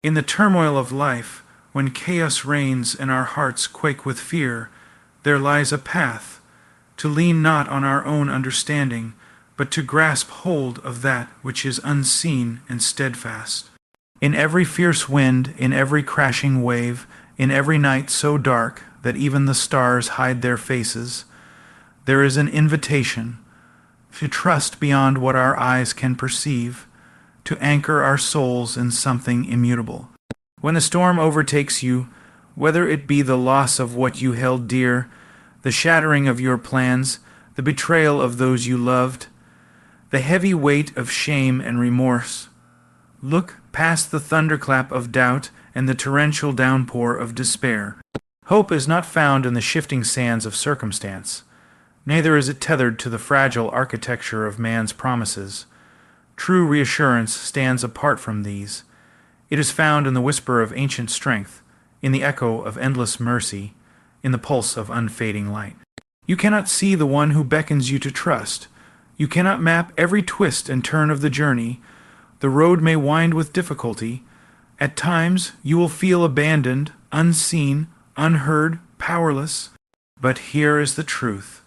In the turmoil of life, when chaos reigns and our hearts quake with fear, there lies a path, to lean not on our own understanding, but to grasp hold of that which is unseen and steadfast. In every fierce wind, in every crashing wave, in every night so dark that even the stars hide their faces, there is an invitation to trust beyond what our eyes can perceive, to anchor our souls in something immutable. When a storm overtakes you, whether it be the loss of what you held dear, the shattering of your plans, the betrayal of those you loved, the heavy weight of shame and remorse, look past the thunderclap of doubt and the torrential downpour of despair. Hope is not found in the shifting sands of circumstance, neither is it tethered to the fragile architecture of man's promises. True reassurance stands apart from these. It is found in the whisper of ancient strength, in the echo of endless mercy, in the pulse of unfading light. You cannot see the one who beckons you to trust. You cannot map every twist and turn of the journey. The road may wind with difficulty. At times you will feel abandoned, unseen, unheard, powerless. But here is the truth.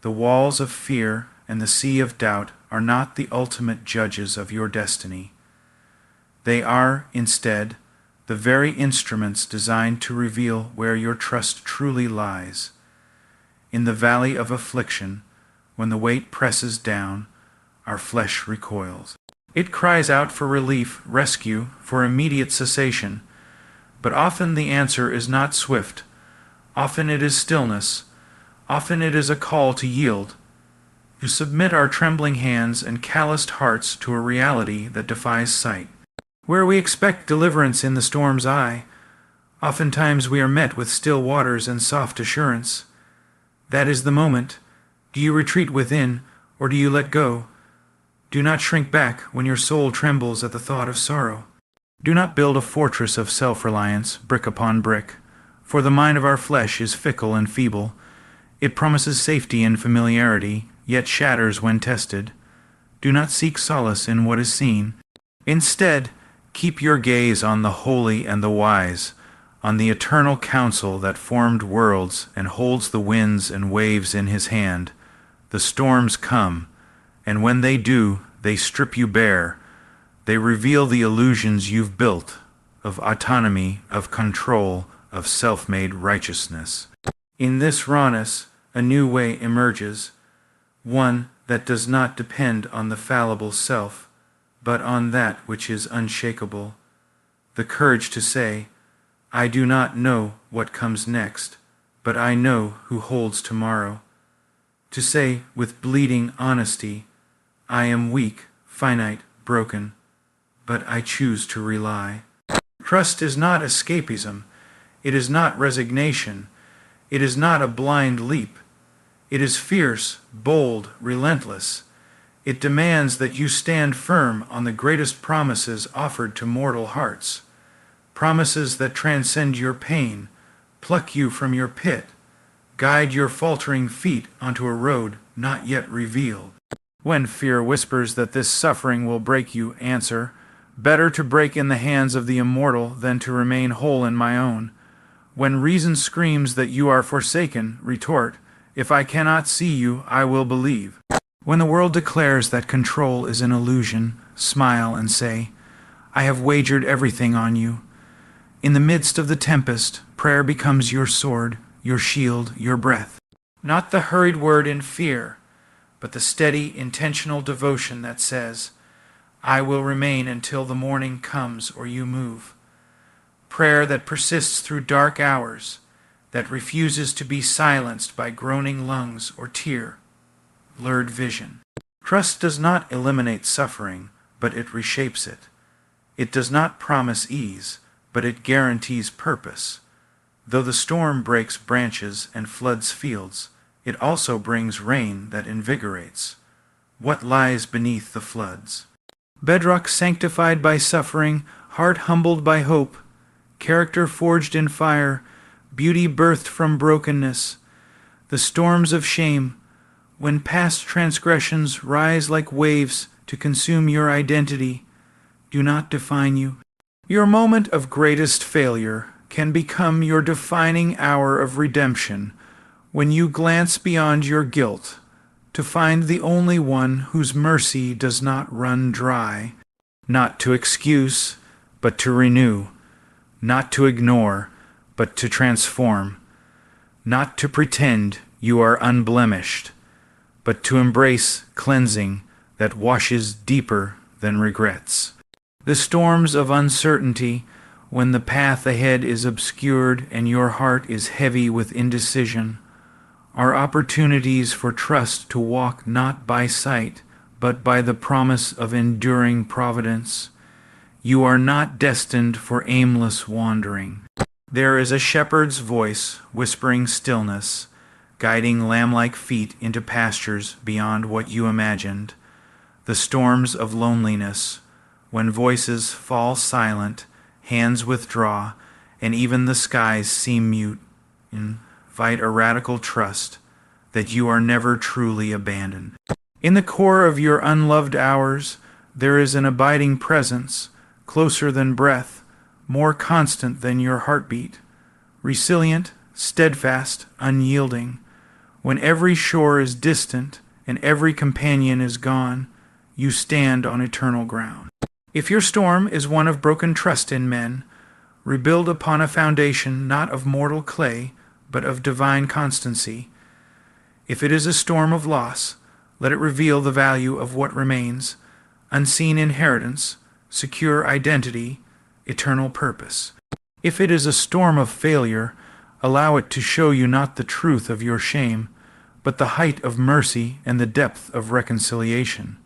The walls of fear and the sea of doubt are not the ultimate judges of your destiny. They are, instead, the very instruments designed to reveal where your trust truly lies. In the valley of affliction, when the weight presses down, our flesh recoils. It cries out for relief, rescue, for immediate cessation. But often the answer is not swift. Often it is stillness. Often it is a call to yield, to submit our trembling hands and calloused hearts to a reality that defies sight. Where we expect deliverance in the storm's eye, oftentimes we are met with still waters and soft assurance. That is the moment. Do you retreat within, or do you let go? Do not shrink back when your soul trembles at the thought of sorrow. Do not build a fortress of self-reliance, brick upon brick, for the mind of our flesh is fickle and feeble. It promises safety and familiarity, yet shatters when tested. Do not seek solace in what is seen. Instead, keep your gaze on the holy and the wise, on the eternal counsel that formed worlds and holds the winds and waves in his hand. The storms come, and when they do, they strip you bare. They reveal the illusions you've built of autonomy, of control, of self-made righteousness. In this rawness, a new way emerges, one that does not depend on the fallible self, but on that which is unshakable. The courage to say, I do not know what comes next, but I know who holds tomorrow. To say with bleeding honesty, I am weak, finite, broken, but I choose to rely. Trust is not escapism. It is not resignation. It is not a blind leap. It is fierce, bold, relentless. It demands that you stand firm on the greatest promises offered to mortal hearts, promises that transcend your pain, pluck you from your pit, guide your faltering feet onto a road not yet revealed. When fear whispers that this suffering will break you, answer, better to break in the hands of the immortal than to remain whole in my own. When reason screams that you are forsaken, retort, if I cannot see you, I will believe. When the world declares that control is an illusion, smile and say, I have wagered everything on you. In the midst of the tempest, prayer becomes your sword, your shield, your breath. Not the hurried word in fear, but the steady, intentional devotion that says, I will remain until the morning comes or you move. Prayer that persists through dark hours, that refuses to be silenced by groaning lungs or tear, blurred vision. Trust does not eliminate suffering, but it reshapes it. It does not promise ease, but it guarantees purpose. Though the storm breaks branches and floods fields, it also brings rain that invigorates. What lies beneath the floods? Bedrock sanctified by suffering, heart humbled by hope, character forged in fire, beauty birthed from brokenness. The storms of shame, when past transgressions rise like waves to consume your identity, do not define you. Your moment of greatest failure can become your defining hour of redemption when you glance beyond your guilt to find the only one whose mercy does not run dry, not to excuse, but to renew, not to ignore, but to transform, not to pretend you are unblemished, but to embrace cleansing that washes deeper than regrets. The storms of uncertainty, when the path ahead is obscured and your heart is heavy with indecision, are opportunities for trust to walk not by sight, but by the promise of enduring providence. You are not destined for aimless wandering. There is a shepherd's voice whispering stillness, guiding lamb-like feet into pastures beyond what you imagined. The storms of loneliness, when voices fall silent, hands withdraw, and even the skies seem mute, invite a radical trust that you are never truly abandoned. In the core of your unloved hours, there is an abiding presence, closer than breath, more constant than your heartbeat, resilient, steadfast, unyielding. When every shore is distant and every companion is gone, you stand on eternal ground. If your storm is one of broken trust in men, rebuild upon a foundation not of mortal clay, but of divine constancy. If it is a storm of loss, let it reveal the value of what remains, unseen inheritance, secure identity, eternal purpose. If it is a storm of failure, allow it to show you not the truth of your shame, but the height of mercy and the depth of reconciliation.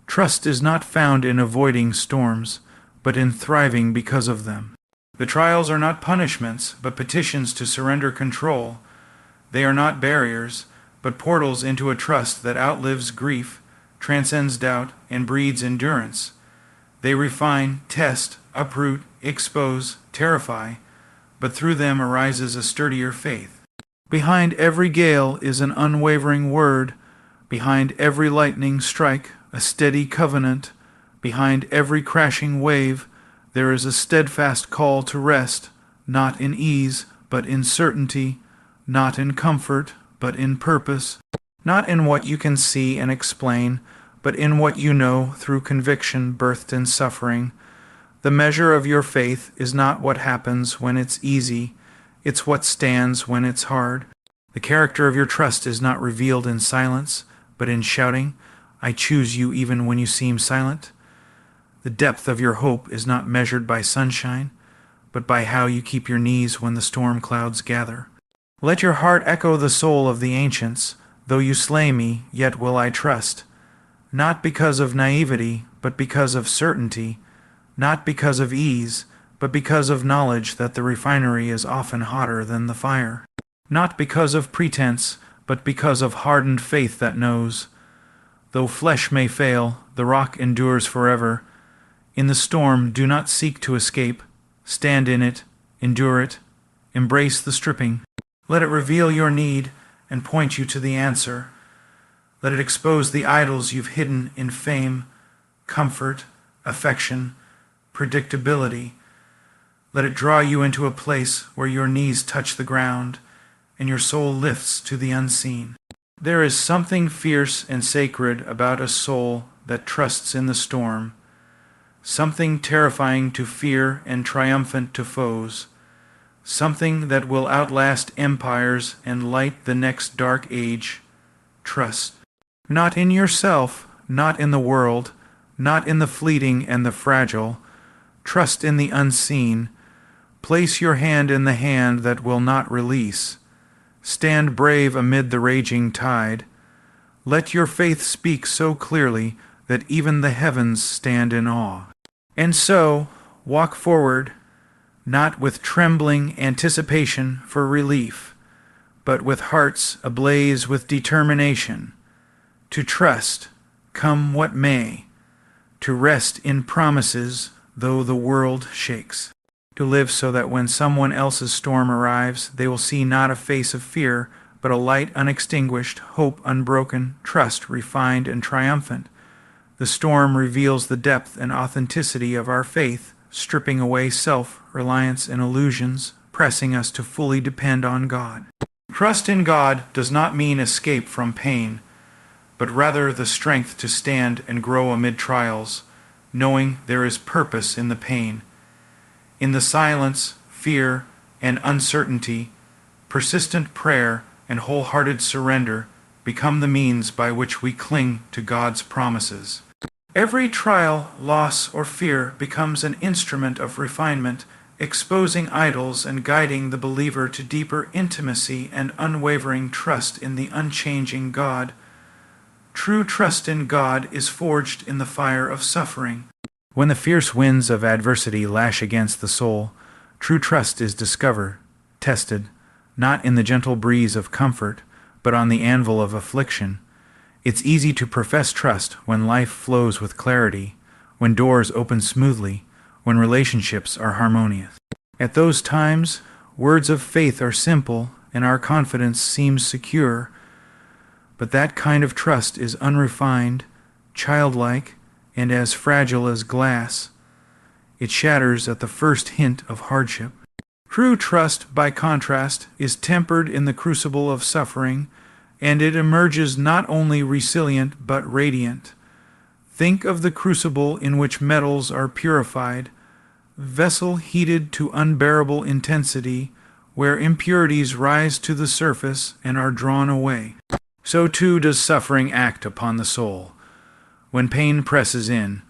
Trust is not found in avoiding storms, but in thriving because of them. The trials are not punishments, but petitions to surrender control. They are not barriers, but portals into a trust that outlives grief, transcends doubt, and breeds endurance. They refine, test, uproot, expose, terrify, but through them arises a sturdier faith. Behind every gale is an unwavering word. Behind every lightning strike, a steady covenant. Behind every crashing wave, there is a steadfast call to rest, not in ease, but in certainty, not in comfort, but in purpose, not in what you can see and explain, but in what you know through conviction birthed in suffering. The measure of your faith is not what happens when it's easy, it's what stands when it's hard. The character of your trust is not revealed in silence, but in shouting, I choose you even when you seem silent. The depth of your hope is not measured by sunshine, but by how you keep your knees when the storm clouds gather. Let your heart echo the soul of the ancients. Though you slay me, yet will I trust. Not because of naivety, but because of certainty. Not because of ease, but because of knowledge that the refinery is often hotter than the fire. Not because of pretense, but because of hardened faith that knows. Though flesh may fail, the rock endures forever. In the storm, do not seek to escape. Stand in it, endure it, embrace the stripping. Let it reveal your need and point you to the answer. Let it expose the idols you've hidden in fame, comfort, affection, predictability. Let it draw you into a place where your knees touch the ground and your soul lifts to the unseen. There is something fierce and sacred about a soul that trusts in the storm, something terrifying to fear and triumphant to foes, something that will outlast empires and light the next dark age. Trust. Not in yourself, not in the world, not in the fleeting and the fragile. Trust in the unseen. Place your hand in the hand that will not release. Stand brave amid the raging tide. Let your faith speak so clearly that even the heavens stand in awe. And so, walk forward, not with trembling anticipation for relief, but with hearts ablaze with determination, to trust, come what may, to rest in promises though the world shakes, to live so that when someone else's storm arrives, they will see not a face of fear, but a light unextinguished, hope unbroken, trust refined and triumphant. The storm reveals the depth and authenticity of our faith, stripping away self-reliance and illusions, pressing us to fully depend on God. Trust in God does not mean escape from pain, but rather the strength to stand and grow amid trials, knowing there is purpose in the pain. In the silence, fear, and uncertainty, persistent prayer and wholehearted surrender become the means by which we cling to God's promises. Every trial, loss, or fear becomes an instrument of refinement, exposing idols and guiding the believer to deeper intimacy and unwavering trust in the unchanging God. True trust in God is forged in the fire of suffering. When the fierce winds of adversity lash against the soul, true trust is discovered, tested, not in the gentle breeze of comfort, but on the anvil of affliction. It's easy to profess trust when life flows with clarity, when doors open smoothly, when relationships are harmonious. At those times, words of faith are simple and our confidence seems secure, but that kind of trust is unrefined, childlike, and as fragile as glass. It shatters at the first hint of hardship. True trust, by contrast, is tempered in the crucible of suffering, and it emerges not only resilient but radiant. Think of the crucible in which metals are purified, vessel heated to unbearable intensity, where impurities rise to the surface and are drawn away. So too does suffering act upon the soul. When pain presses in,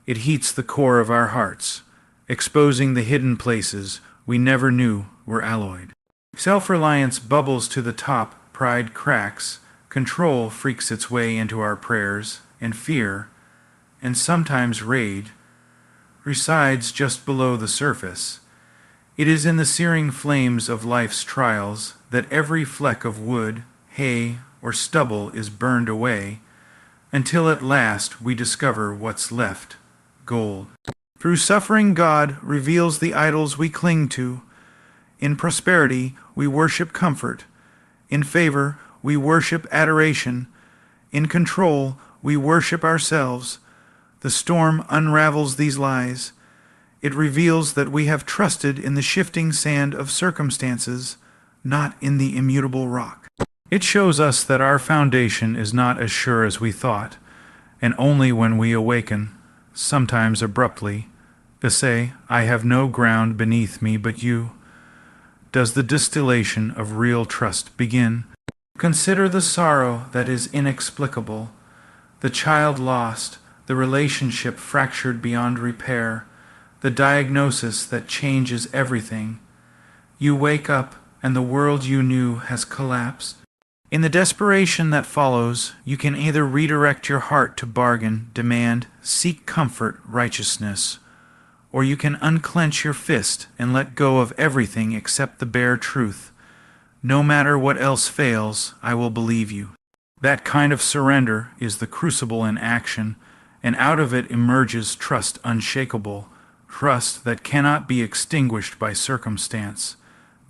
it heats the core of our hearts, exposing the hidden places we never knew were alloyed. Self-reliance bubbles to the top, pride cracks, control freaks its way into our prayers, and fear, and sometimes rage, resides just below the surface. It is in the searing flames of life's trials that every fleck of wood, hay, or stubble is burned away, until at last we discover what's left, gold. Through suffering, God reveals the idols we cling to. In prosperity, we worship comfort. In favor, we worship adoration. In control, we worship ourselves. The storm unravels these lies. It reveals that we have trusted in the shifting sand of circumstances, not in the immutable rock. It shows us that our foundation is not as sure as we thought, and only when we awaken, sometimes abruptly, to say, "I have no ground beneath me but you," does the distillation of real trust begin. Consider the sorrow that is inexplicable, the child lost, the relationship fractured beyond repair, the diagnosis that changes everything. You wake up, and the world you knew has collapsed. In the desperation that follows, you can either redirect your heart to bargain, demand, seek comfort, righteousness, or you can unclench your fist and let go of everything except the bare truth. No matter what else fails, I will believe you. That kind of surrender is the crucible in action, and out of it emerges trust unshakable, trust that cannot be extinguished by circumstance.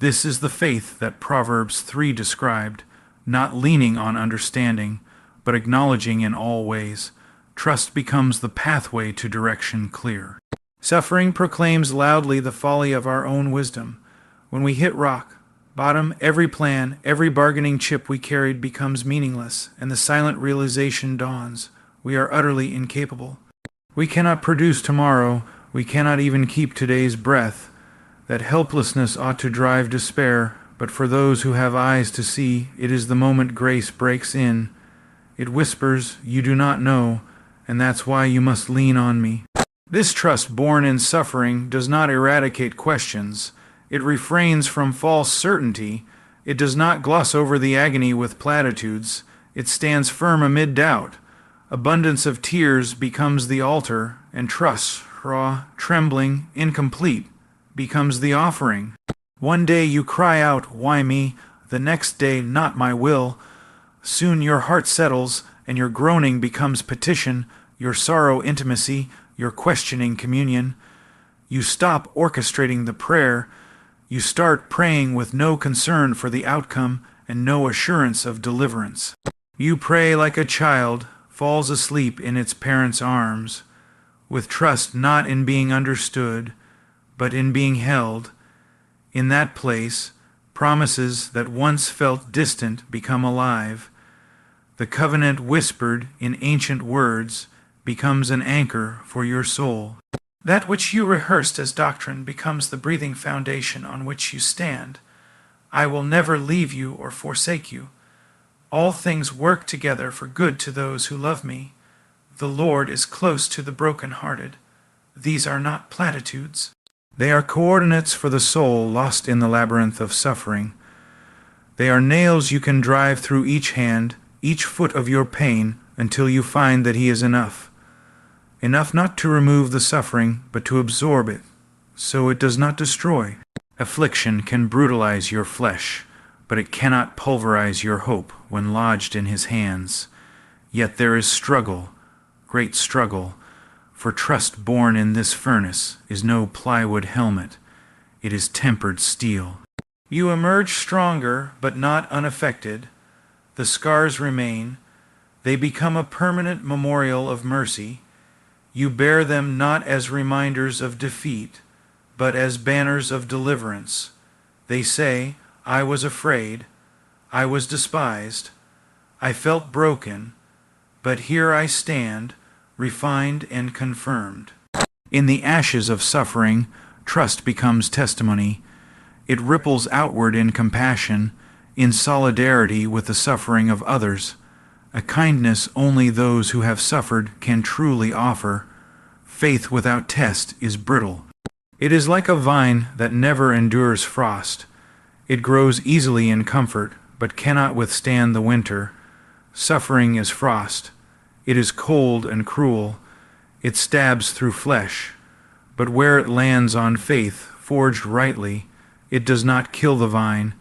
This is the faith that Proverbs 3 described, not leaning on understanding, but acknowledging in all ways. Trust becomes the pathway to direction clear. Suffering proclaims loudly the folly of our own wisdom. When we hit rock bottom, every plan, every bargaining chip we carried becomes meaningless, and the silent realization dawns. We are utterly incapable. We cannot produce tomorrow. We cannot even keep today's breath. That helplessness ought to drive despair, but for those who have eyes to see, it is the moment grace breaks in. It whispers, "You do not know, and that's why you must lean on me." This trust born in suffering does not eradicate questions. It refrains from false certainty. It does not gloss over the agony with platitudes. It stands firm amid doubt. Abundance of tears becomes the altar, and trust, raw, trembling, incomplete, becomes the offering. One day you cry out, "Why me?" The next day, "Not my will." Soon your heart settles, and your groaning becomes petition, your sorrow intimacy, your questioning communion. You stop orchestrating the prayer. You start praying with no concern for the outcome and no assurance of deliverance. You pray like a child falls asleep in its parents' arms, with trust not in being understood, but in being held. In that place, promises that once felt distant become alive. The covenant whispered in ancient words becomes an anchor for your soul. That which you rehearsed as doctrine becomes the breathing foundation on which you stand. I will never leave you or forsake you. All things work together for good to those who love me. The Lord is close to the brokenhearted. These are not platitudes. They are coordinates for the soul lost in the labyrinth of suffering. They are nails you can drive through each hand, each foot of your pain, until you find that He is enough. Enough not to remove the suffering, but to absorb it, so it does not destroy. Affliction can brutalize your flesh, but it cannot pulverize your hope when lodged in His hands. Yet there is struggle, great struggle, for trust born in this furnace is no plywood helmet. It is tempered steel. You emerge stronger, but not unaffected. The scars remain. They become a permanent memorial of mercy. You bear them not as reminders of defeat, but as banners of deliverance. They say, I was afraid, I was despised, I felt broken, but here I stand, refined and confirmed. In the ashes of suffering, trust becomes testimony. It ripples outward in compassion, in solidarity with the suffering of others, a kindness only those who have suffered can truly offer. Faith without test is brittle. It is like a vine that never endures frost. It grows easily in comfort, but cannot withstand the winter. Suffering is frost. It is cold and cruel. It stabs through flesh. But where it lands on faith, forged rightly, it does not kill the vine.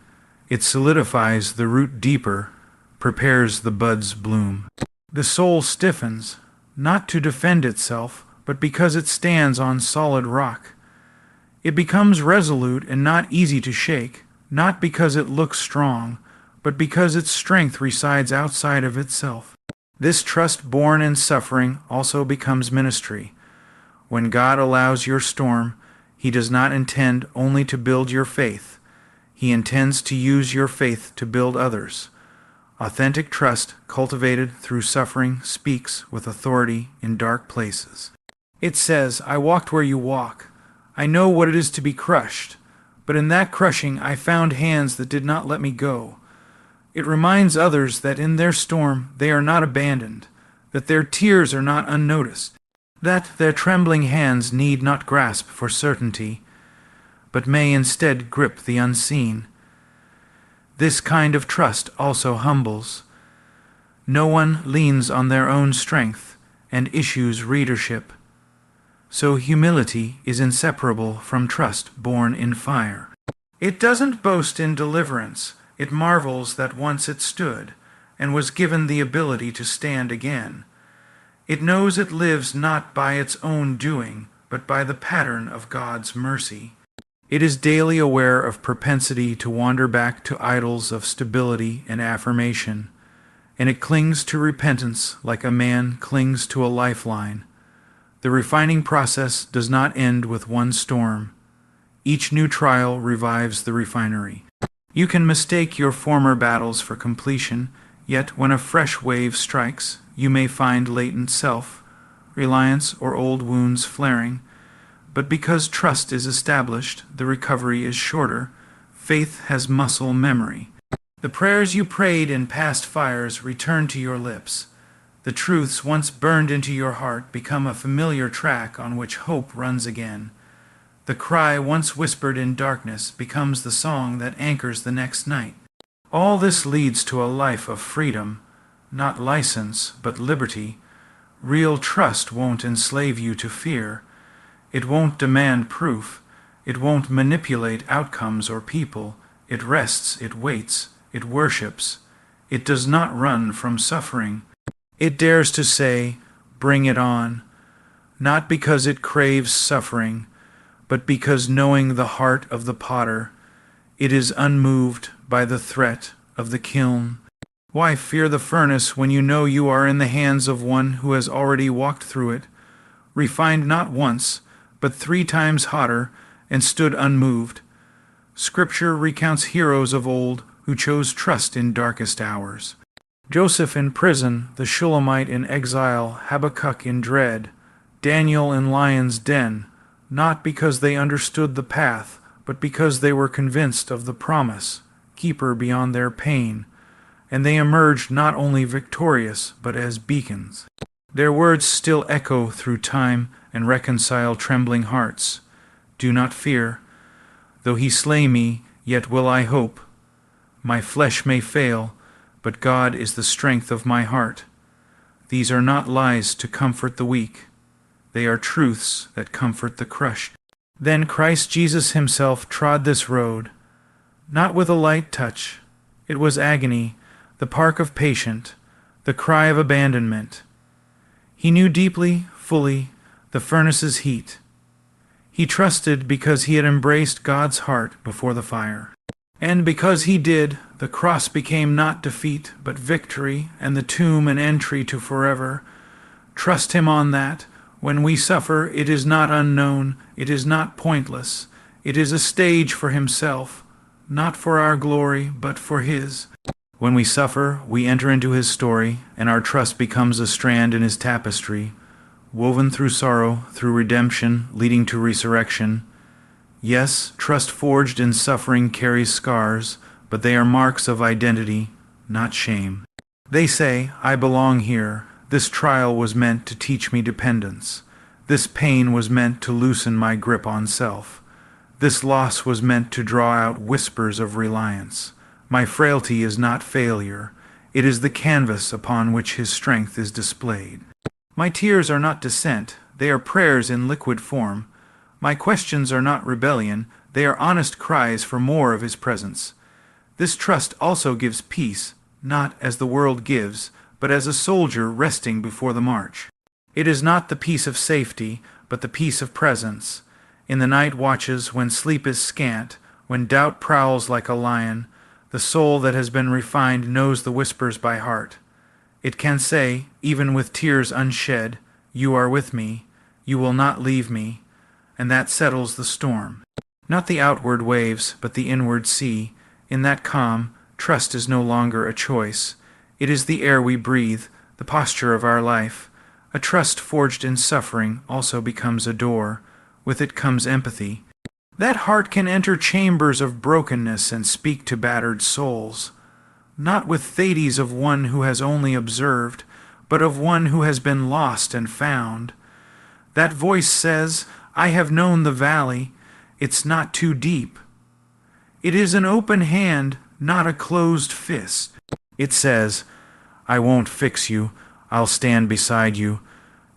It solidifies the root deeper, prepares the bud's bloom. The soul stiffens, not to defend itself, but because it stands on solid rock. It becomes resolute and not easy to shake, not because it looks strong, but because its strength resides outside of itself. This trust born in suffering also becomes ministry. When God allows your storm, He does not intend only to build your faith. He intends to use your faith to build others. Authentic trust, cultivated through suffering, speaks with authority in dark places. It says, I walked where you walk. I know what it is to be crushed. But in that crushing I found hands that did not let me go. It reminds others that in their storm they are not abandoned, that their tears are not unnoticed, that their trembling hands need not grasp for certainty, but may instead grip the unseen. This kind of trust also humbles. No one leans on their own strength and issues readership. So humility is inseparable from trust born in fire. It doesn't boast in deliverance. It marvels that once it stood, and was given the ability to stand again. It knows it lives not by its own doing, but by the pattern of God's mercy. It is daily aware of propensity to wander back to idols of stability and affirmation, and it clings to repentance like a man clings to a lifeline. The refining process does not end with one storm. Each new trial revives the refinery. You can mistake your former battles for completion, yet when a fresh wave strikes, you may find latent self, reliance, or old wounds flaring. But because trust is established, the recovery is shorter. Faith has muscle memory. The prayers you prayed in past fires return to your lips. The truths once burned into your heart become a familiar track on which hope runs again. The cry once whispered in darkness becomes the song that anchors the next night. All this leads to a life of freedom, not license, but liberty. Real trust won't enslave you to fear. It won't demand proof. It won't manipulate outcomes or people. It rests, it waits, it worships. It does not run from suffering. It dares to say, bring it on, not because it craves suffering, but because knowing the heart of the potter, it is unmoved by the threat of the kiln. Why fear the furnace when you know you are in the hands of one who has already walked through it, refined not once, but 3 times hotter, and stood unmoved. Scripture recounts heroes of old who chose trust in darkest hours. Joseph in prison, the Shulamite in exile, Habakkuk in dread, Daniel in lion's den, not because they understood the path, but because they were convinced of the promise, keeper beyond their pain, and they emerged not only victorious, but as beacons. Their words still echo through time and reconcile trembling hearts. Do not fear. Though he slay me, yet will I hope. My flesh may fail, but God is the strength of my heart. These are not lies to comfort the weak. They are truths that comfort the crushed. Then Christ Jesus himself trod this road, not with a light touch. It was agony, the park of patient, the cry of abandonment. He knew deeply, fully, the furnace's heat. He trusted because he had embraced God's heart before the fire. And because he did, the cross became not defeat, but victory, and the tomb an entry to forever. Trust him on that. When we suffer, it is not unknown, it is not pointless. It is a stage for himself, not for our glory, but for his. When we suffer, we enter into his story, and our trust becomes a strand in his tapestry, woven through sorrow, through redemption, leading to resurrection. Yes, trust forged in suffering carries scars, but they are marks of identity, not shame. They say, I belong here. This trial was meant to teach me dependence. This pain was meant to loosen my grip on self. This loss was meant to draw out whispers of reliance. My frailty is not failure. It is the canvas upon which his strength is displayed. My tears are not dissent. They are prayers in liquid form. My questions are not rebellion. They are honest cries for more of his presence. This trust also gives peace, not as the world gives, but as a soldier resting before the march. It is not the peace of safety, but the peace of presence. In the night watches, when sleep is scant, when doubt prowls like a lion, the soul that has been refined knows the whispers by heart. It can say, even with tears unshed, you are with me, you will not leave me, and that settles the storm. Not the outward waves, but the inward sea. In that calm, trust is no longer a choice. It is the air we breathe, the posture of our life. A trust forged in suffering also becomes a door. With it comes empathy. That heart can enter chambers of brokenness and speak to battered souls. Not with thetes of one who has only observed, but of one who has been lost and found. That voice says, I have known the valley. It's not too deep. It is an open hand, not a closed fist. It says, I won't fix you, I'll stand beside you.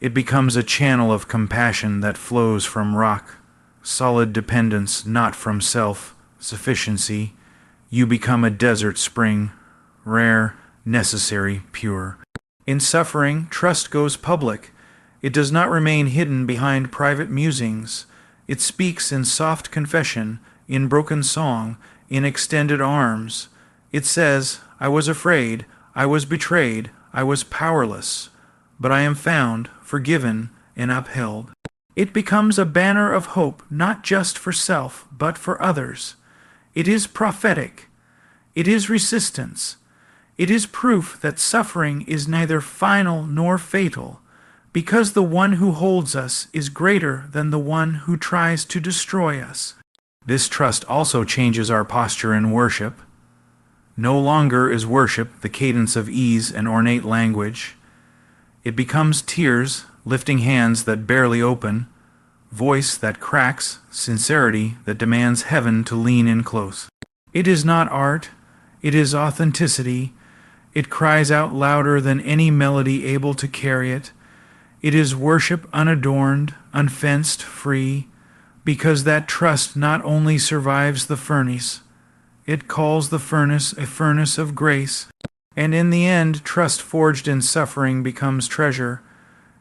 It becomes a channel of compassion that flows from rock, solid dependence, not from self-sufficiency. You become a desert spring, rare, necessary, pure. In suffering, trust goes public. It does not remain hidden behind private musings. It speaks in soft confession, in broken song, in extended arms. It says, I was afraid, I was betrayed, I was powerless, but I am found, forgiven, and upheld. It becomes a banner of hope, not just for self, but for others. It is prophetic. It is resistance. It is proof that suffering is neither final nor fatal, because the one who holds us is greater than the one who tries to destroy us. This trust also changes our posture in worship. No longer is worship the cadence of ease and ornate language. It becomes tears, lifting hands that barely open, voice that cracks, sincerity that demands heaven to lean in close. It is not art, it is authenticity. It cries out louder than any melody able to carry it. It is worship unadorned, unfenced, free, because that trust not only survives the furnace, it calls the furnace a furnace of grace. And in the end, trust forged in suffering becomes treasure.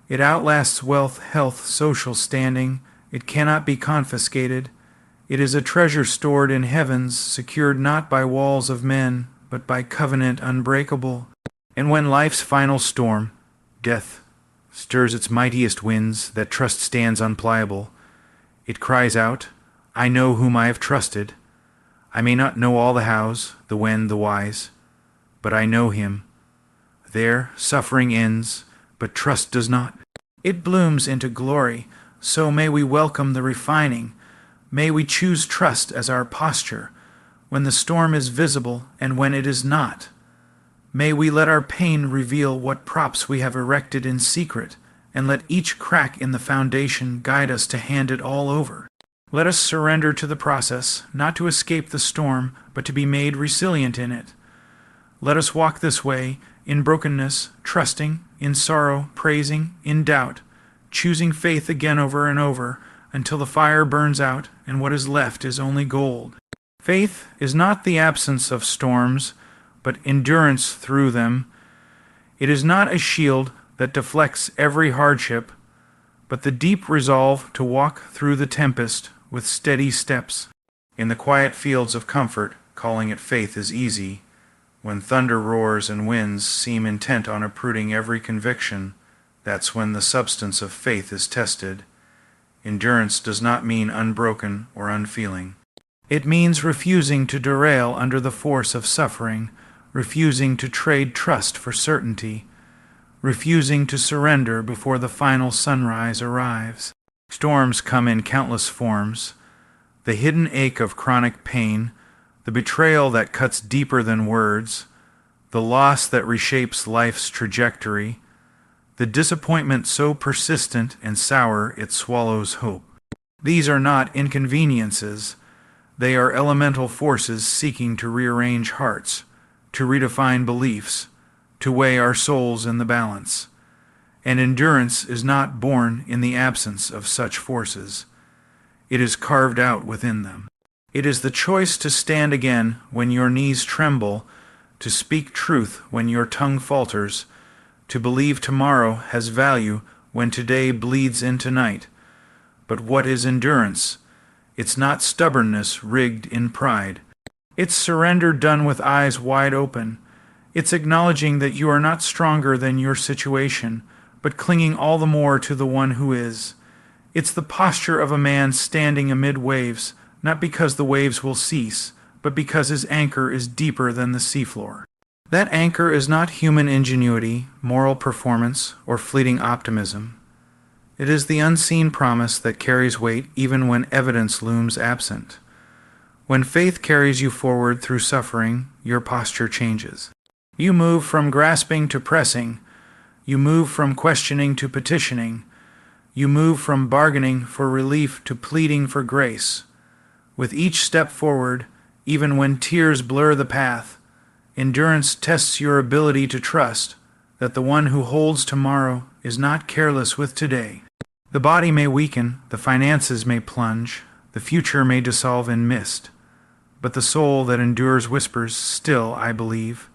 It outlasts wealth, health, social standing. It cannot be confiscated. It is a treasure stored in heavens, secured not by walls of men, but by covenant unbreakable. And when life's final storm, death, stirs its mightiest winds, that trust stands unpliable, it cries out, I know whom I have trusted. I may not know all the hows, the when, the whys, but I know him. There suffering ends, but trust does not. It blooms into glory, so may we welcome the refining. May we choose trust as our posture, when the storm is visible and when it is not. May we let our pain reveal what props we have erected in secret, and let each crack in the foundation guide us to hand it all over. Let us surrender to the process, not to escape the storm, but to be made resilient in it. Let us walk this way, in brokenness, trusting, in sorrow, praising, in doubt, choosing faith again over and over, until the fire burns out and what is left is only gold. Faith is not the absence of storms, but endurance through them. It is not a shield that deflects every hardship, but the deep resolve to walk through the tempest with steady steps. In the quiet fields of comfort, calling it faith is easy. When thunder roars and winds seem intent on uprooting every conviction, that's when the substance of faith is tested. Endurance does not mean unbroken or unfeeling. It means refusing to derail under the force of suffering, refusing to trade trust for certainty, refusing to surrender before the final sunrise arrives. Storms come in countless forms. The hidden ache of chronic pain, the betrayal that cuts deeper than words, the loss that reshapes life's trajectory, the disappointment so persistent and sour it swallows hope. These are not inconveniences. They are elemental forces seeking to rearrange hearts, to redefine beliefs, to weigh our souls in the balance. And endurance is not born in the absence of such forces. It is carved out within them. It is the choice to stand again when your knees tremble, to speak truth when your tongue falters, to believe tomorrow has value when today bleeds into night. But what is endurance? It's not stubbornness rigged in pride. It's surrender done with eyes wide open. It's acknowledging that you are not stronger than your situation, but clinging all the more to the one who is. It's the posture of a man standing amid waves, not because the waves will cease, but because his anchor is deeper than the seafloor. That anchor is not human ingenuity, moral performance, or fleeting optimism. It is the unseen promise that carries weight even when evidence looms absent. When faith carries you forward through suffering, your posture changes. You move from grasping to pressing. You move from questioning to petitioning. You move from bargaining for relief to pleading for grace. With each step forward, even when tears blur the path, endurance tests your ability to trust that the one who holds tomorrow is not careless with today. The body may weaken, the finances may plunge, the future may dissolve in mist, but the soul that endures whispers, "Still, I believe."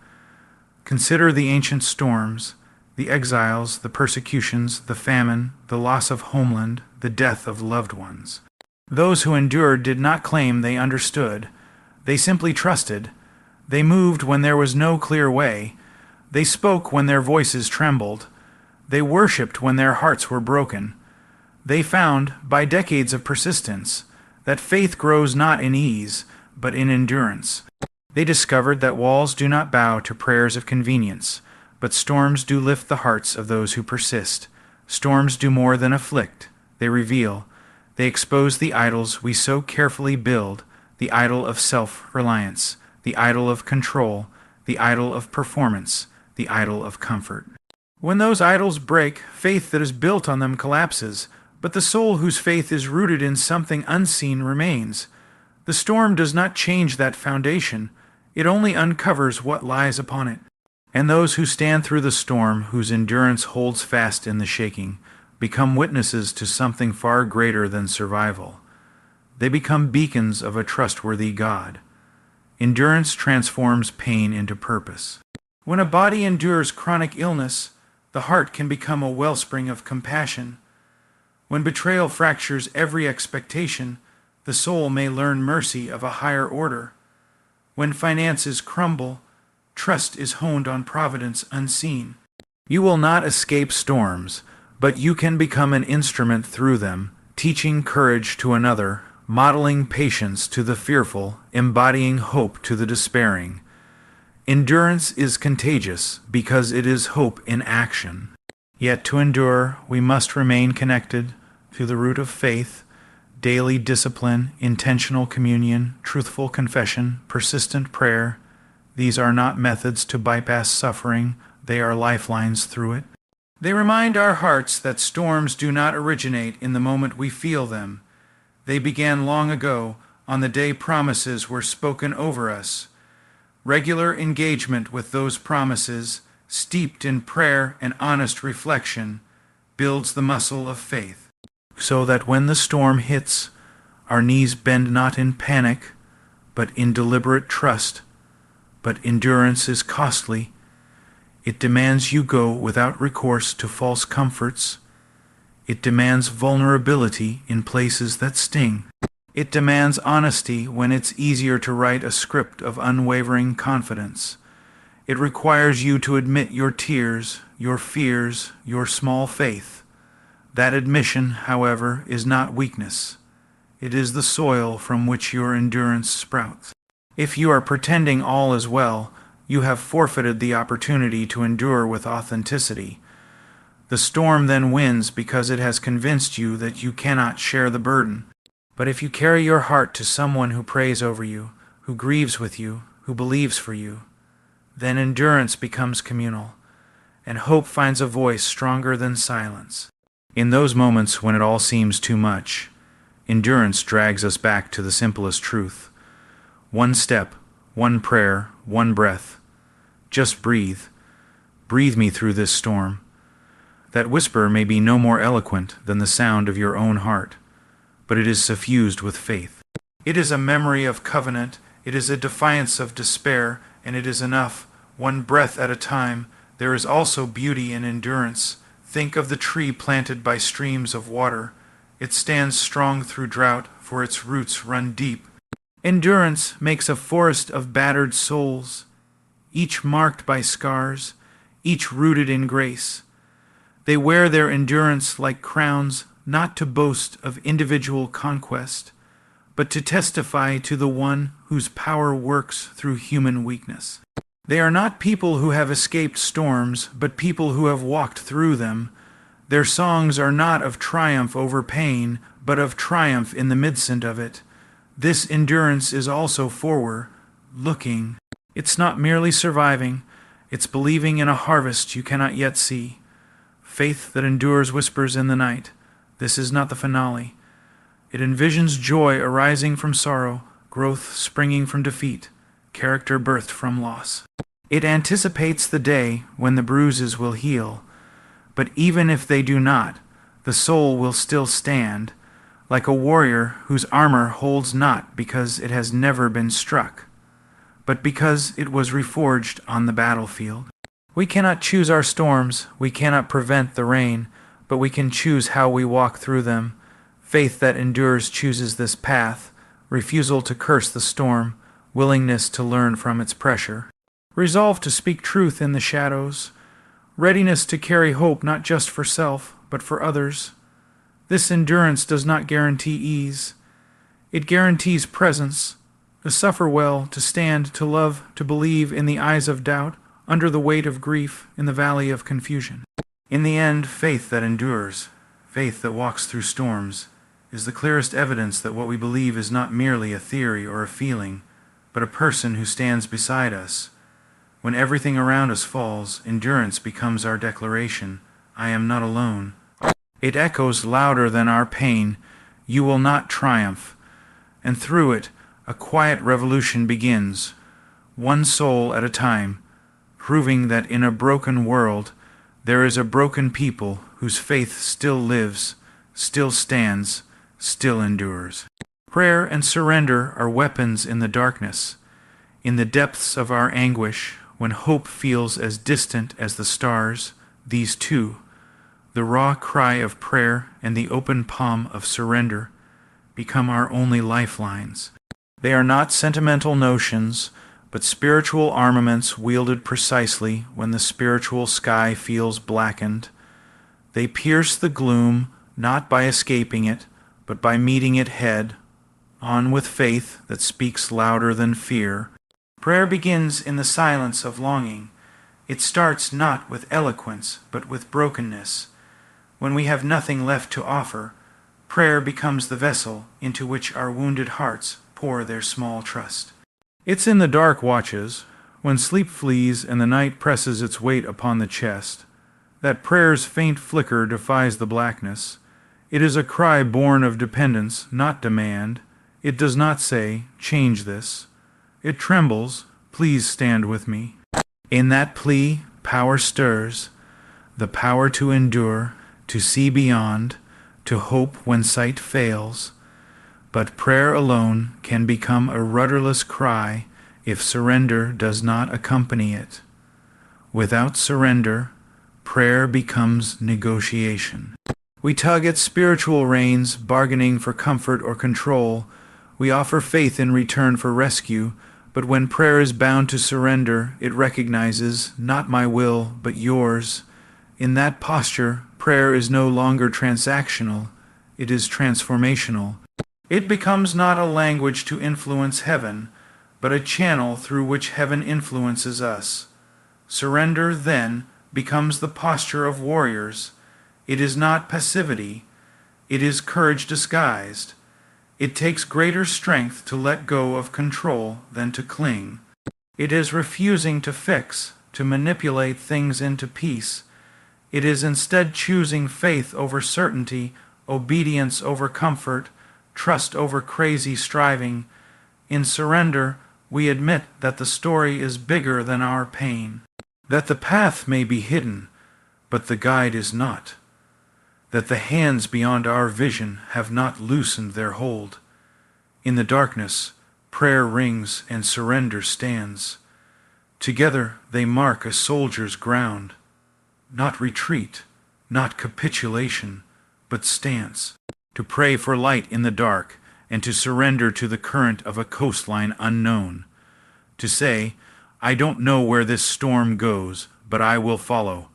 Consider the ancient storms, the exiles, the persecutions, the famine, the loss of homeland, the death of loved ones. Those who endured did not claim they understood. They simply trusted. They moved when there was no clear way. They spoke when their voices trembled. They worshipped when their hearts were broken. They found, by decades of persistence, that faith grows not in ease, but in endurance. They discovered that walls do not bow to prayers of convenience, but storms do lift the hearts of those who persist. Storms do more than afflict. They reveal. They expose the idols we so carefully build, the idol of self-reliance, the idol of control, the idol of performance, the idol of comfort. When those idols break, faith that is built on them collapses, but the soul whose faith is rooted in something unseen remains. The storm does not change that foundation. It only uncovers what lies upon it. And those who stand through the storm, whose endurance holds fast in the shaking, become witnesses to something far greater than survival. They become beacons of a trustworthy God. Endurance transforms pain into purpose. When a body endures chronic illness, the heart can become a wellspring of compassion. When betrayal fractures every expectation, the soul may learn mercy of a higher order. When finances crumble, trust is honed on providence unseen. You will not escape storms, but you can become an instrument through them, teaching courage to another, modeling patience to the fearful, embodying hope to the despairing. Endurance is contagious because it is hope in action. Yet to endure, we must remain connected to the root of faith, daily discipline, intentional communion, truthful confession, persistent prayer. These are not methods to bypass suffering, they are lifelines through it. They remind our hearts that storms do not originate in the moment we feel them. They began long ago, on the day promises were spoken over us. Regular engagement with those promises, steeped in prayer and honest reflection, builds the muscle of faith, so that when the storm hits, our knees bend not in panic, but in deliberate trust. But endurance is costly. It demands you go without recourse to false comforts. It demands vulnerability in places that sting. It demands honesty when it's easier to write a script of unwavering confidence. It requires you to admit your tears, your fears, your small faith. That admission, however, is not weakness. It is the soil from which your endurance sprouts. If you are pretending all is well, you have forfeited the opportunity to endure with authenticity. The storm then wins because it has convinced you that you cannot share the burden. But if you carry your heart to someone who prays over you, who grieves with you, who believes for you, then endurance becomes communal, and hope finds a voice stronger than silence. In those moments when it all seems too much, endurance drags us back to the simplest truth. One step, one prayer, one breath. Just breathe. Breathe me through this storm. That whisper may be no more eloquent than the sound of your own heart, but it is suffused with faith. It is a memory of covenant, it is a defiance of despair, and it is enough, one breath at a time. There is also beauty in endurance. Think of the tree planted by streams of water. It stands strong through drought, for its roots run deep. Endurance makes a forest of battered souls, each marked by scars, each rooted in grace. They wear their endurance like crowns, not to boast of individual conquest, but to testify to the one whose power works through human weakness. They are not people who have escaped storms, but people who have walked through them. Their songs are not of triumph over pain, but of triumph in the midst of it. This endurance is also forward, looking. It's not merely surviving, it's believing in a harvest you cannot yet see. Faith that endures whispers in the night. This is not the finale. It envisions joy arising from sorrow, growth springing from defeat, character birthed from loss. It anticipates the day when the bruises will heal, but even if they do not, the soul will still stand, like a warrior whose armor holds not because it has never been struck, but because it was reforged on the battlefield. We cannot choose our storms, we cannot prevent the rain, but we can choose how we walk through them. Faith that endures chooses this path, refusal to curse the storm, willingness to learn from its pressure, resolve to speak truth in the shadows, readiness to carry hope not just for self, but for others. This endurance does not guarantee ease. It guarantees presence, to suffer well, to stand, to love, to believe in the eyes of doubt, under the weight of grief, in the valley of confusion. In the end, faith that endures, faith that walks through storms, is the clearest evidence that what we believe is not merely a theory or a feeling, but a person who stands beside us. When everything around us falls, endurance becomes our declaration, I am not alone. It echoes louder than our pain, you will not triumph. And through it, a quiet revolution begins, one soul at a time, proving that in a broken world, there is a broken people whose faith still lives, still stands, still endures. Prayer and surrender are weapons in the darkness. In the depths of our anguish, when hope feels as distant as the stars, these two, the raw cry of prayer and the open palm of surrender, become our only lifelines. They are not sentimental notions, but spiritual armaments wielded precisely when the spiritual sky feels blackened. They pierce the gloom not by escaping it, but by meeting it head on with faith that speaks louder than fear. Prayer begins in the silence of longing. It starts not with eloquence, but with brokenness. When we have nothing left to offer, prayer becomes the vessel into which our wounded hearts pour their small trust. It's in the dark watches, when sleep flees and the night presses its weight upon the chest, that prayer's faint flicker defies the blackness. It is a cry born of dependence, not demand. It does not say, "Change this." It trembles, "Please stand with me." In that plea, power stirs, the power to endure, to see beyond, to hope when sight fails. But prayer alone can become a rudderless cry if surrender does not accompany it. Without surrender, prayer becomes negotiation. We tug at spiritual reins, bargaining for comfort or control. We offer faith in return for rescue, but when prayer is bound to surrender, it recognizes, "Not my will, but yours." In that posture, prayer is no longer transactional, it is transformational. It becomes not a language to influence heaven, but a channel through which heaven influences us. Surrender, then, becomes the posture of warriors. It is not passivity, it is courage disguised. It takes greater strength to let go of control than to cling. It is refusing to fix, to manipulate things into peace. It is instead choosing faith over certainty, obedience over comfort, trust over crazy striving. In surrender, we admit that the story is bigger than our pain, that the path may be hidden, but the guide is not, that the hands beyond our vision have not loosened their hold. In the darkness, prayer rings and surrender stands. Together they mark a soldier's ground, not retreat, not capitulation, but stance. To pray for light in the dark, and to surrender to the current of a coastline unknown. To say, "I don't know where this storm goes, but I will follow."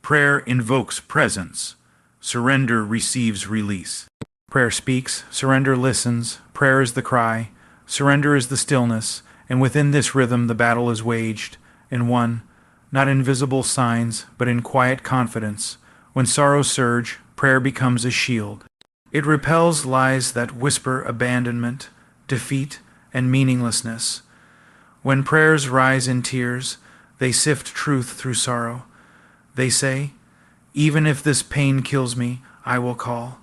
Prayer invokes presence. Surrender receives release. Prayer speaks, surrender listens, prayer is the cry, surrender is the stillness, and within this rhythm the battle is waged, and won, not in visible signs, but in quiet confidence. When sorrows surge, prayer becomes a shield. It repels lies that whisper abandonment, defeat, and meaninglessness. When prayers rise in tears, they sift truth through sorrow. They say, "Even if this pain kills me, I will call."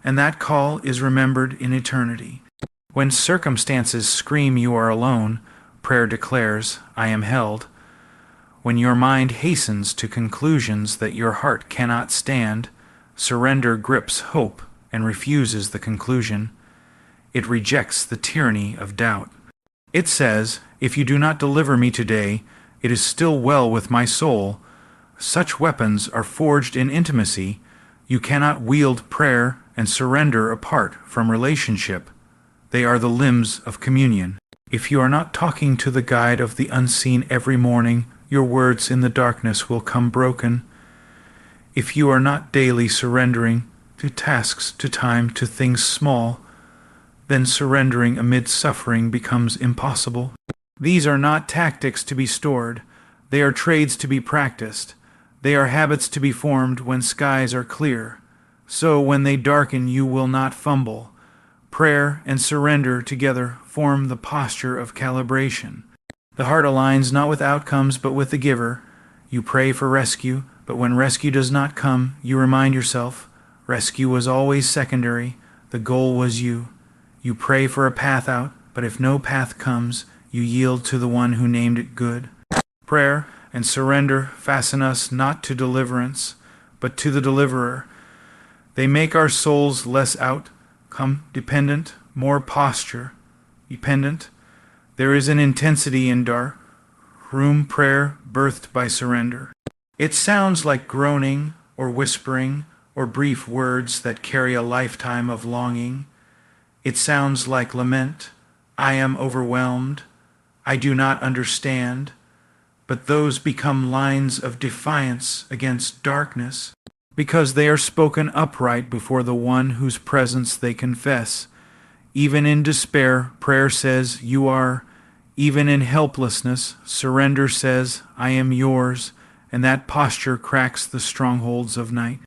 And that call is remembered in eternity. When circumstances scream you are alone, prayer declares, "I am held." When your mind hastens to conclusions that your heart cannot stand, surrender grips hope and refuses the conclusion. It rejects the tyranny of doubt. It says, "If you do not deliver me today, it is still well with my soul." Such weapons are forged in intimacy. You cannot wield prayer and surrender apart from relationship. They are the limbs of communion. If you are not talking to the guide of the unseen every morning, your words in the darkness will come broken. If you are not daily surrendering to tasks, to time, to things small, then surrendering amid suffering becomes impossible. These are not tactics to be stored. They are trades to be practiced. They are habits to be formed when skies are clear. So when they darken, you will not fumble. Prayer and surrender together form the posture of calibration. The heart aligns not with outcomes but with the giver. You pray for rescue, but when rescue does not come, you remind yourself, rescue was always secondary, the goal was you. You pray for a path out, but if no path comes, you yield to the one who named it good. Prayer and surrender fasten us not to deliverance, but to the deliverer. They make our souls less outcome dependent, more posture dependent. There is an intensity in dark room prayer birthed by surrender. It sounds like groaning or whispering or brief words that carry a lifetime of longing. It sounds like lament. I am overwhelmed. I do not understand. But those become lines of defiance against darkness, because they are spoken upright before the one whose presence they confess. Even in despair, prayer says, "You are." Even in helplessness, surrender says, "I am yours," and that posture cracks the strongholds of night.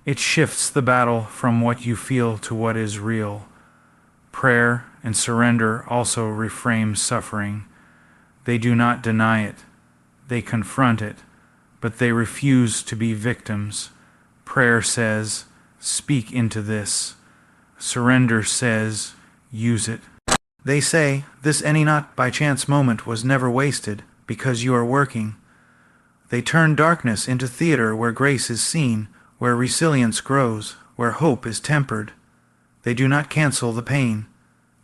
It shifts the battle from what you feel to what is real. Prayer and surrender also reframe suffering. They do not deny it. They confront it, but they refuse to be victims. Prayer says, "Speak into this." Surrender says, "Use it." They say, "This any not by chance moment was never wasted, because you are working." They turn darkness into theater where grace is seen, where resilience grows, where hope is tempered. They do not cancel the pain.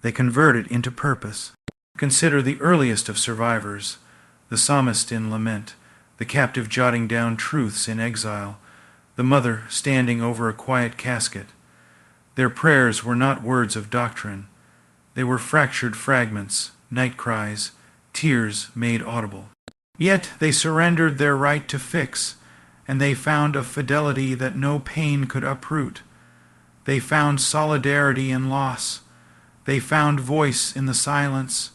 They convert it into purpose. Consider the earliest of survivors, the psalmist in lament, the captive jotting down truths in exile, the mother standing over a quiet casket. Their prayers were not words of doctrine. They were fractured fragments, night cries, tears made audible. Yet they surrendered their right to fix, and they found a fidelity that no pain could uproot. They found solidarity in loss. They found voice in the silence.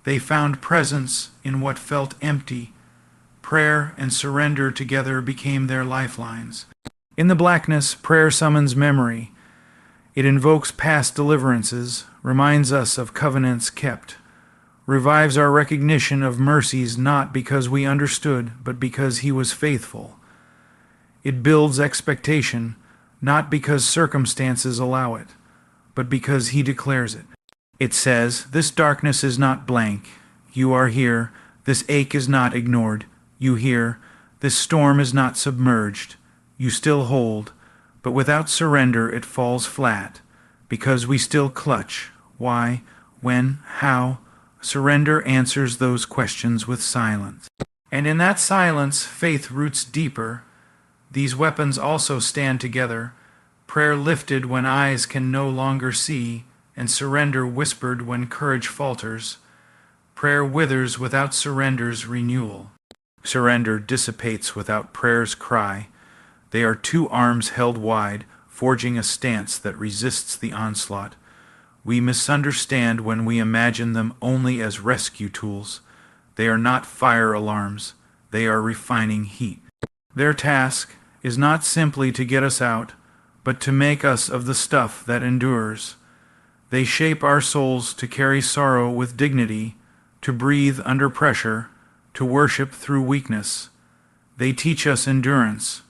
They found presence in what felt empty. Prayer and surrender together became their lifelines. In the blackness, prayer summons memory. It invokes past deliverances, reminds us of covenants kept, revives our recognition of mercies not because we understood, but because He was faithful. It builds expectation, not because circumstances allow it, but because He declares it. It says, "This darkness is not blank. You are here. This ache is not ignored. You hear. This storm is not submerged. You still hold. But without surrender it falls flat, because we still clutch. Why? When? How?" Surrender answers those questions with silence. And in that silence, faith roots deeper. These weapons also stand together. Prayer lifted when eyes can no longer see, and surrender whispered when courage falters. Prayer withers without surrender's renewal. Surrender dissipates without prayer's cry. They are two arms held wide, forging a stance that resists the onslaught. We misunderstand when we imagine them only as rescue tools. They are not fire alarms. They are refining heat. Their task is not simply to get us out, but to make us of the stuff that endures. They shape our souls to carry sorrow with dignity, to breathe under pressure, to worship through weakness. They teach us endurance,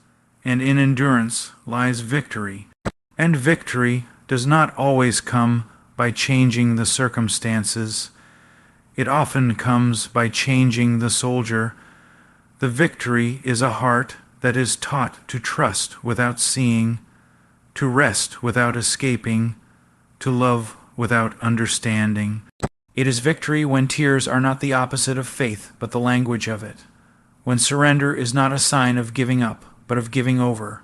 and in endurance lies victory. And victory does not always come by changing the circumstances. It often comes by changing the soldier. The victory is a heart that is taught to trust without seeing, to rest without escaping, to love without understanding. It is victory when tears are not the opposite of faith, but the language of it. When surrender is not a sign of giving up, but of giving over.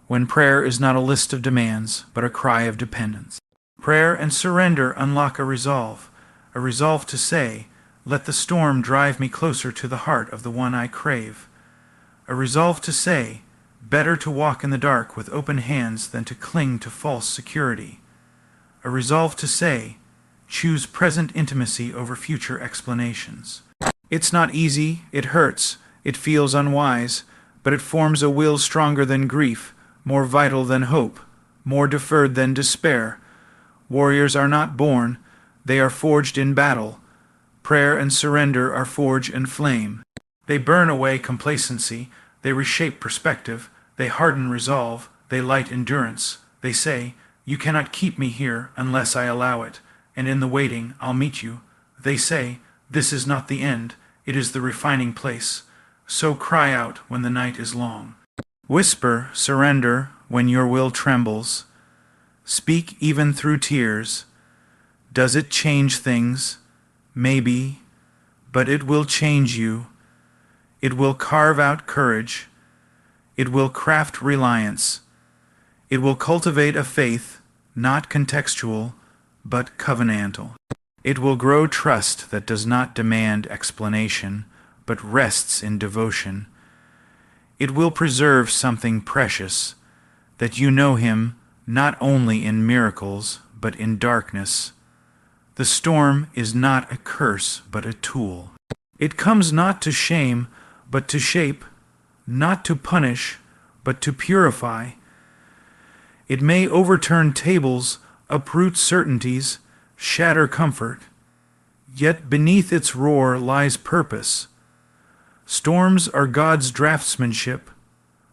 When prayer is not a list of demands, but a cry of dependence. Prayer and surrender unlock a resolve to say, "Let the storm drive me closer to the heart of the one I crave." A resolve to say, "Better to walk in the dark with open hands than to cling to false security." A resolve to say, "Choose present intimacy over future explanations." It's not easy, it hurts, it feels unwise, but it forms a will stronger than grief, more vital than hope, more deferred than despair. Warriors are not born, they are forged in battle. Prayer and surrender are forge and flame. They burn away complacency, they reshape perspective, they harden resolve, they light endurance. They say, "You cannot keep me here unless I allow it, and in the waiting I'll meet you." They say, "This is not the end, it is the refining place." So cry out when the night is long. Whisper surrender when your will trembles. Speak even through tears. Does it change things? Maybe, but it will change you. It will carve out courage. It will craft reliance. It will cultivate a faith, not contextual, but covenantal. It will grow trust that does not demand explanation, but rests in devotion. It will preserve something precious, that you know Him not only in miracles, but in darkness. The storm is not a curse, but a tool. It comes not to shame, but to shape, not to punish, but to purify. It may overturn tables, uproot certainties, shatter comfort. Yet beneath its roar lies purpose. Storms are God's draftsmanship,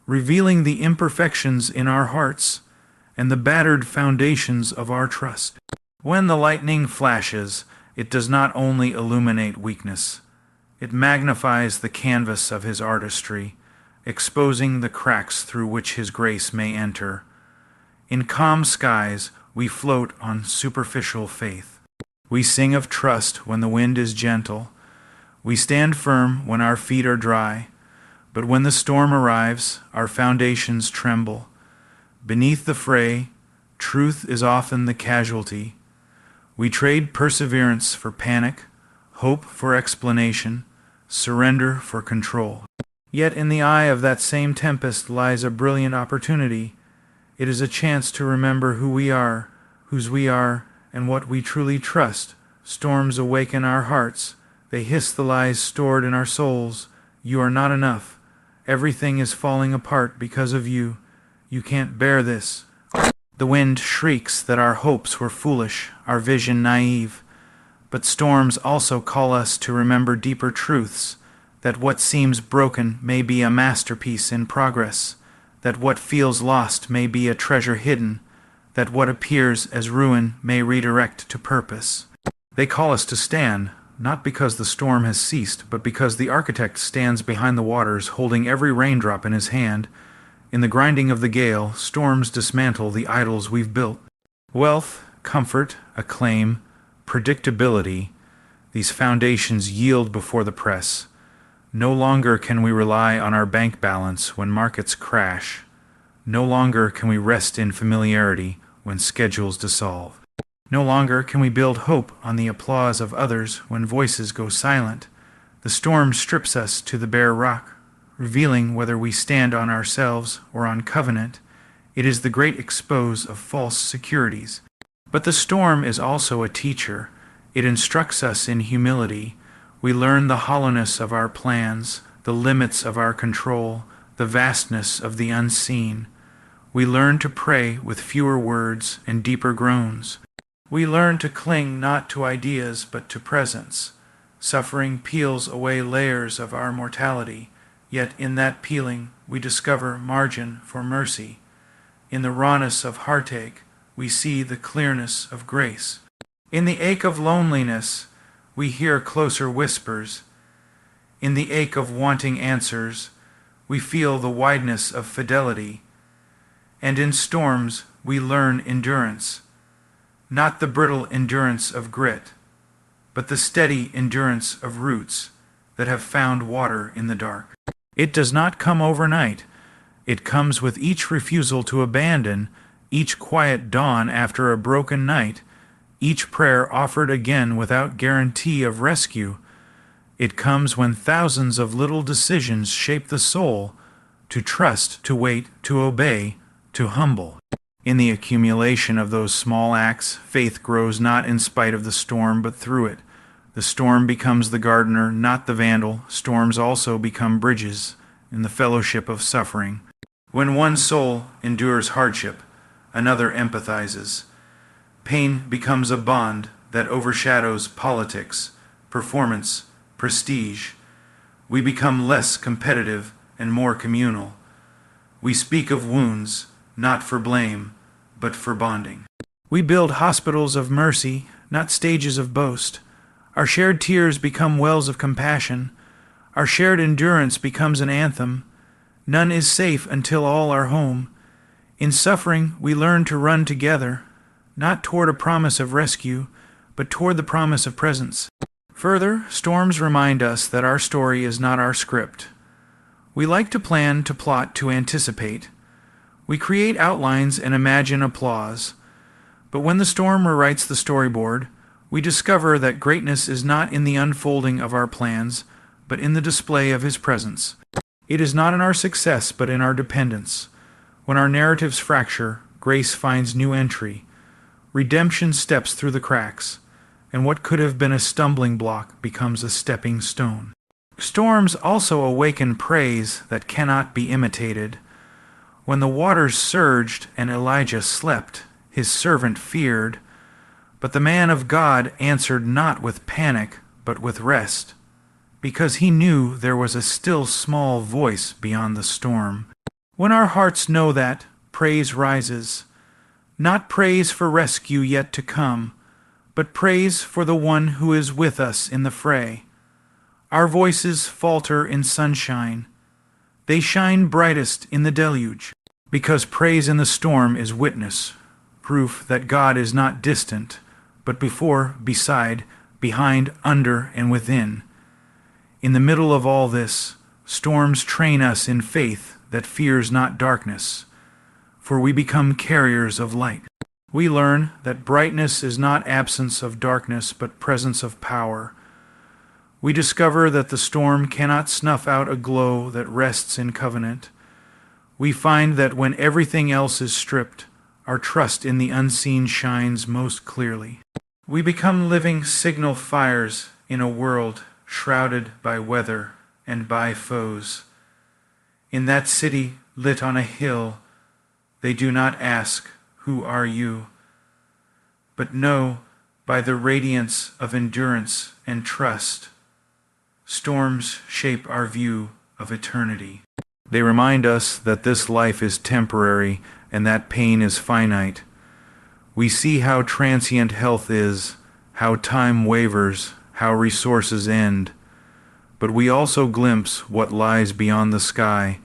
revealing the imperfections in our hearts and the battered foundations of our trust. When the lightning flashes, it does not only illuminate weakness, it magnifies the canvas of His artistry, exposing the cracks through which His grace may enter. In calm skies, we float on superficial faith. We sing of trust when the wind is gentle. We stand firm when our feet are dry. But when the storm arrives, our foundations tremble. Beneath the fray, truth is often the casualty. We trade perseverance for panic, hope for explanation, surrender for control. Yet in the eye of that same tempest lies a brilliant opportunity. It is a chance to remember who we are, whose we are, and what we truly trust. Storms awaken our hearts. They hiss the lies stored in our souls. You are not enough. Everything is falling apart because of you. You can't bear this. The wind shrieks that our hopes were foolish, our vision naive. But storms also call us to remember deeper truths, that what seems broken may be a masterpiece in progress, that what feels lost may be a treasure hidden, that what appears as ruin may redirect to purpose. They call us to stand, not because the storm has ceased, but because the architect stands behind the waters, holding every raindrop in his hand. In the grinding of the gale, storms dismantle the idols we've built. Wealth, comfort, acclaim, predictability, these foundations yield before the press. No longer can we rely on our bank balance when markets crash. No longer can we rest in familiarity when schedules dissolve. No longer can we build hope on the applause of others when voices go silent. The storm strips us to the bare rock, revealing whether we stand on ourselves or on covenant. It is the great expose of false securities. But the storm is also a teacher. It instructs us in humility. We learn the hollowness of our plans, the limits of our control, the vastness of the unseen. We learn to pray with fewer words and deeper groans. We learn to cling not to ideas but to presence. Suffering peels away layers of our mortality, yet in that peeling we discover margin for mercy. In the rawness of heartache, we see the clearness of grace. In the ache of loneliness, we hear closer whispers. In the ache of wanting answers, we feel the wideness of fidelity. And in storms, we learn endurance. Not the brittle endurance of grit, but the steady endurance of roots that have found water in the dark. It does not come overnight. It comes with each refusal to abandon, each quiet dawn after a broken night, each prayer offered again without guarantee of rescue. It comes when thousands of little decisions shape the soul, to trust, to wait, to obey, to humble. In the accumulation of those small acts, faith grows not in spite of the storm, but through it. The storm becomes the gardener, not the vandal. Storms also become bridges in the fellowship of suffering. When one soul endures hardship, another empathizes. Pain becomes a bond that overshadows politics, performance, prestige. We become less competitive and more communal. We speak of wounds, not for blame, but for bonding. We build hospitals of mercy, not stages of boast. Our shared tears become wells of compassion. Our shared endurance becomes an anthem. None is safe until all are home. In suffering, we learn to run together, not toward a promise of rescue, but toward the promise of presence. Further, storms remind us that our story is not our script. We like to plan, to plot, to anticipate. We create outlines and imagine applause. But when the storm rewrites the storyboard, we discover that greatness is not in the unfolding of our plans, but in the display of His presence. It is not in our success, but in our dependence. When our narratives fracture, grace finds new entry. Redemption steps through the cracks. and what could have been a stumbling block becomes a stepping stone. Storms also awaken praise that cannot be imitated. When the waters surged and Elijah slept, his servant feared, but the man of God answered not with panic, but with rest, because he knew there was a still small voice beyond the storm. When our hearts know that, praise rises, not praise for rescue yet to come, but praise for the one who is with us in the fray. Our voices falter in sunshine. They shine brightest in the deluge, because praise in the storm is witness, proof that God is not distant, but before, beside, behind, under, and within. In the middle of all this, storms train us in faith that fears not darkness, for we become carriers of light. We learn that brightness is not absence of darkness, but presence of power. We discover that the storm cannot snuff out a glow that rests in covenant. We find that when everything else is stripped, our trust in the unseen shines most clearly. We become living signal fires in a world shrouded by weather and by foes. In that city lit on a hill, they do not ask, "Who are you?" but know by the radiance of endurance and trust. Storms shape our view of eternity. They remind us that this life is temporary and that pain is finite. We see how transient health is, how time wavers, how resources end. But we also glimpse what lies beyond the sky,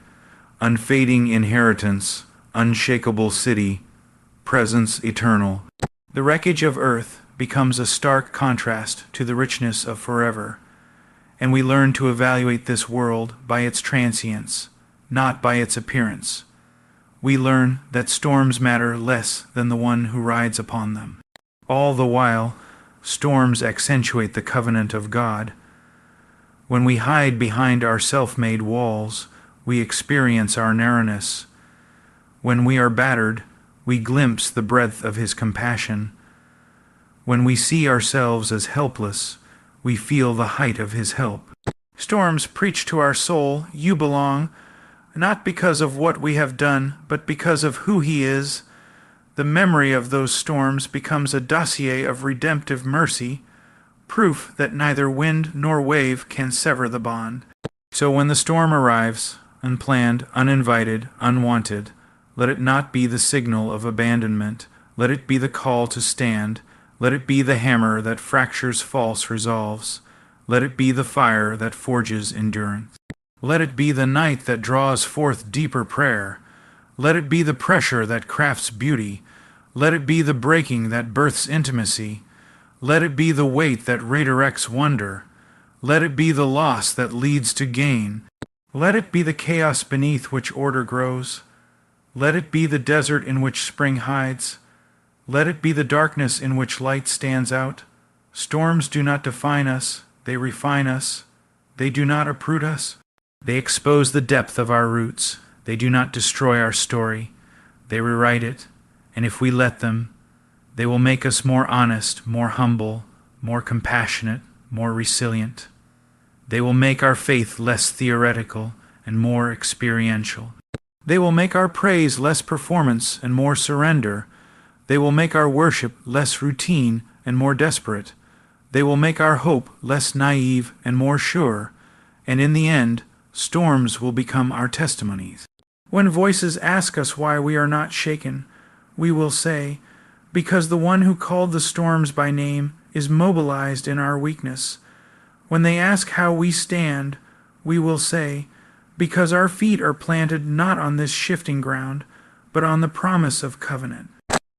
unfading inheritance, unshakable city, presence eternal. The wreckage of earth becomes a stark contrast to the richness of forever, and we learn to evaluate this world by its transience, not by its appearance. We learn that storms matter less than the one who rides upon them. All the while, storms accentuate the covenant of God. When we hide behind our self-made walls, we experience our narrowness. When we are battered, we glimpse the breadth of His compassion. When we see ourselves as helpless, we feel the height of His help. Storms preach to our soul, "You belong," not because of what we have done, but because of who He is. The memory of those storms becomes a dossier of redemptive mercy, proof that neither wind nor wave can sever the bond. So when the storm arrives, unplanned, uninvited, unwanted, let it not be the signal of abandonment. Let it be the call to stand. Let it be the hammer that fractures false resolves. Let it be the fire that forges endurance. Let it be the night that draws forth deeper prayer. Let it be the pressure that crafts beauty. Let it be the breaking that births intimacy. Let it be the weight that redirects wonder. Let it be the loss that leads to gain. Let it be the chaos beneath which order grows. Let it be the desert in which spring hides. Let it be the darkness in which light stands out. Storms do not define us, they refine us. They do not uproot us. They expose the depth of our roots. They do not destroy our story. They rewrite it, and if we let them, they will make us more honest, more humble, more compassionate, more resilient. They will make our faith less theoretical and more experiential. They will make our praise less performance and more surrender. They will make our worship less routine and more desperate. They will make our hope less naive and more sure. And in the end, storms will become our testimonies. When voices ask us why we are not shaken, we will say, "Because the one who called the storms by name is mobilized in our weakness." When they ask how we stand, we will say, "Because our feet are planted not on this shifting ground, but on the promise of covenant."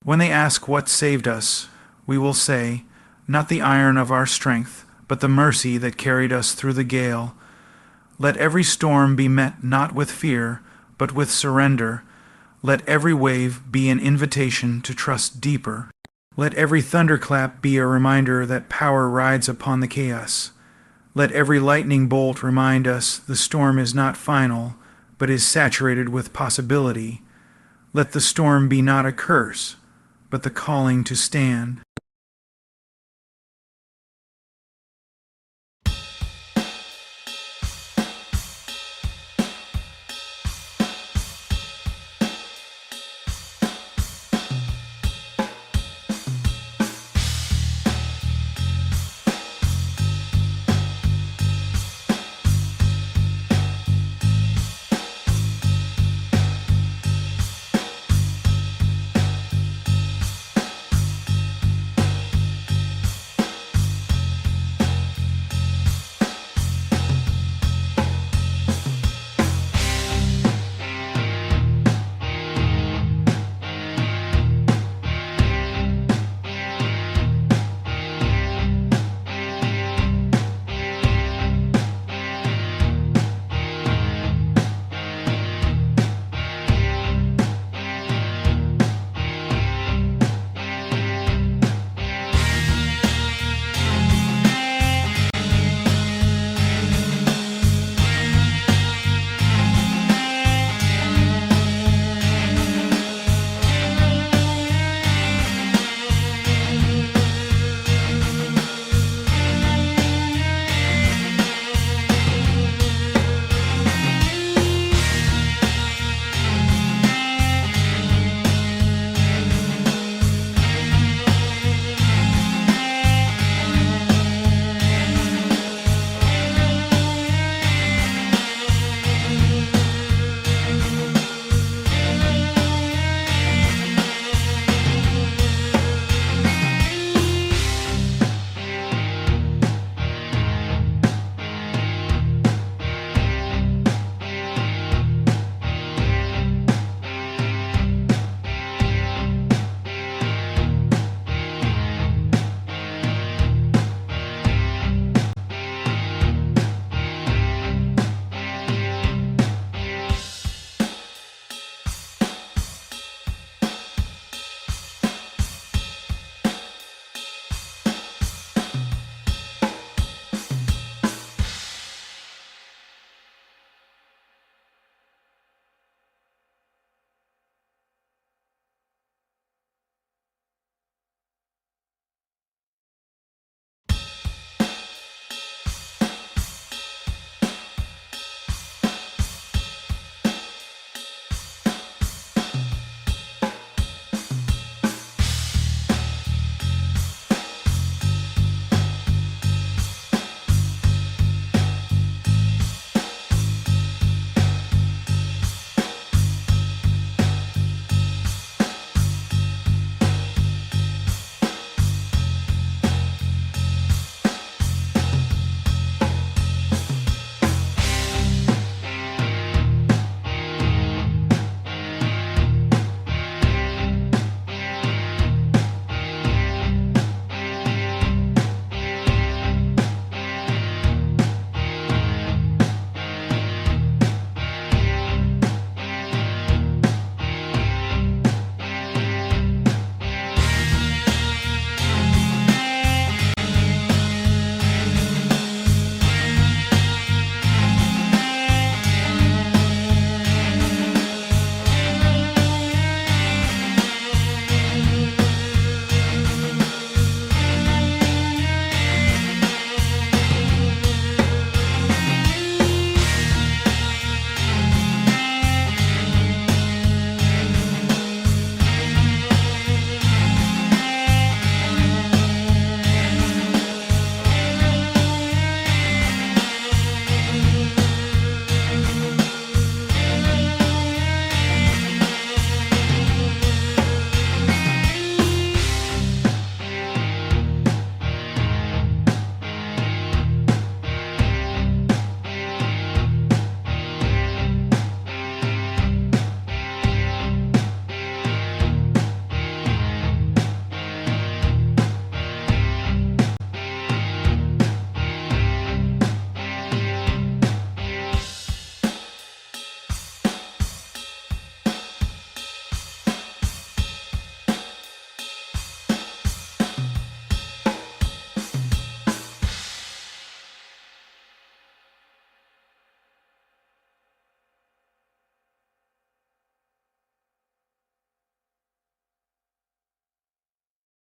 When they ask what saved us, we will say, "Not the iron of our strength, but the mercy that carried us through the gale." Let every storm be met not with fear, but with surrender. Let every wave be an invitation to trust deeper. Let every thunderclap be a reminder that power rides upon the chaos. Let every lightning bolt remind us the storm is not final, but is saturated with possibility. Let the storm be not a curse, but the calling to stand.